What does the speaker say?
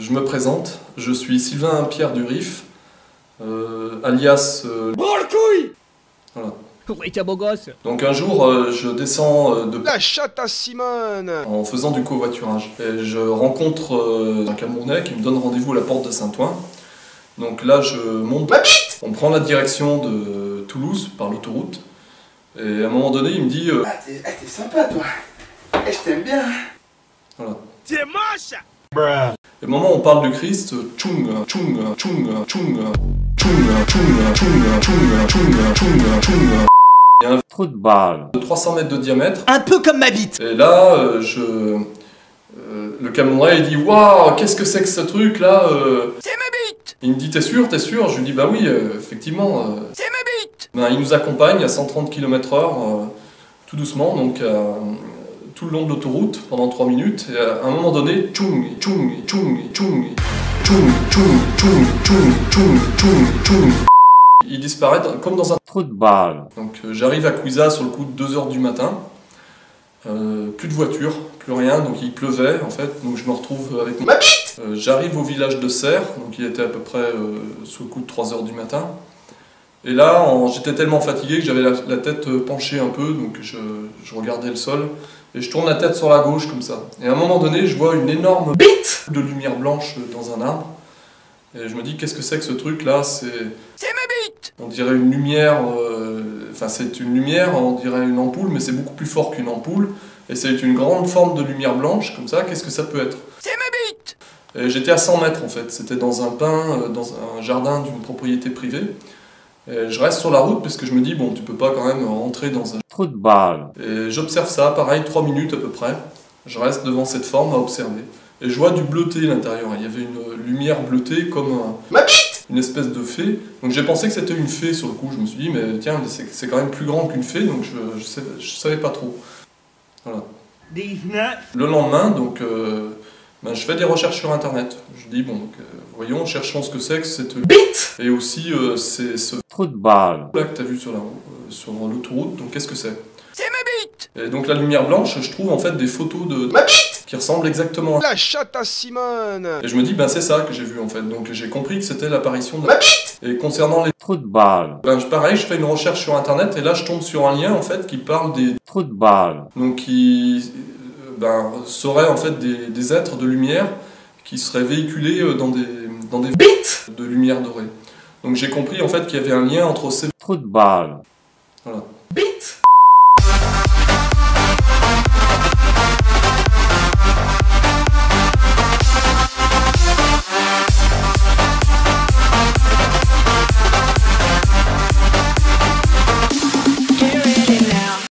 Je me présente, je suis Sylvain Pierre Durif, alias... Voilà. Oui, t'es beau gosse. Donc un jour, je descends de La chatte à Simone en faisant du covoiturage. Et je rencontre un Camerounais qui me donne rendez-vous à la porte de Saint-Ouen. Donc là, je monte, on prend la direction de Toulouse par l'autoroute. Et à un moment donné, il me dit... t'es sympa, toi. Je t'aime bien. Voilà. T'es moche. Et au moment où on parle du Christ, tchoung, tchoung, tchoung, tchoung, tchoung, tchoung, tchoung, tchoung, tchoung, tchoung. Il y a un Trou de balle. de 300 mètres de diamètre. Un peu comme ma bite. Et là, le Camerounais, il dit « Waouh, qu'est-ce que c'est que ce truc là C'est ma bite. Il me dit « T'es sûr, t'es sûr ?» Je lui dis « Bah oui, effectivement. C'est ma bite. Ben, il nous accompagne à 130 km/h, tout doucement, donc tout le long de l'autoroute, pendant 3 minutes. Et à un moment donné, tchoung, tchoung, tchoung, tchoung, tchoung, tchoung, tchoung, tchoung, tchoung, tchoung, tchoung. Il disparaît comme dans un... Trou de balle. Donc j'arrive à Couiza sur le coup de 2 h du matin. Plus de voiture, plus rien, donc il pleuvait en fait, donc je me retrouve avec ma bite. J'arrive au village de Serres, donc il était à peu près sous le coup de 3 h du matin. Et là, j'étais tellement fatigué que j'avais la tête penchée un peu, donc je regardais le sol, et je tourne la tête sur la gauche comme ça. Et à un moment donné, je vois une énorme bite de lumière blanche dans un arbre, et je me dis, qu'est-ce que c'est que ce truc là? C'est ma bite. On dirait une lumière, enfin c'est une lumière, on dirait une ampoule, mais c'est beaucoup plus fort qu'une ampoule, et c'est une grande forme de lumière blanche, comme ça, qu'est-ce que ça peut être? C'est ma bite. Et j'étais à 100 mètres en fait, c'était dans un pin, dans un jardin d'une propriété privée. Et je reste sur la route parce que je me dis, bon, tu peux pas quand même rentrer dans un... Trou de balle. Et j'observe ça, pareil, 3 minutes à peu près. Je reste devant cette forme à observer. Et je vois du bleuté à l'intérieur. Il y avait une lumière bleutée comme une espèce de fée. Donc j'ai pensé que c'était une fée sur le coup. Je me suis dit, mais tiens, c'est quand même plus grand qu'une fée, donc je savais pas trop. Voilà. Le lendemain, donc, je fais des recherches sur internet. Je dis, bon, donc, voyons, cherchons ce que c'est que cette bite. Et aussi, c'est ce Trou de balle. là que tu as vu sur l'autoroute, donc qu'est-ce que c'est? C'est ma bite. Et donc la lumière blanche, je trouve en fait des photos de ma bite qui ressemblent exactement à... La chatte à Simone Et je me dis, ben c'est ça que j'ai vu en fait, donc j'ai compris que c'était l'apparition de ma bite. Et concernant les... Trou de balle. pareil, je fais une recherche sur internet et là je tombe sur un lien en fait qui parle des... Trou de balle. Donc qui seraient en fait des êtres de lumière qui seraient véhiculés dans des bites de lumière dorée. Donc j'ai compris en fait qu'il y avait un lien entre ces... Trou de balle. Voilà. Bite.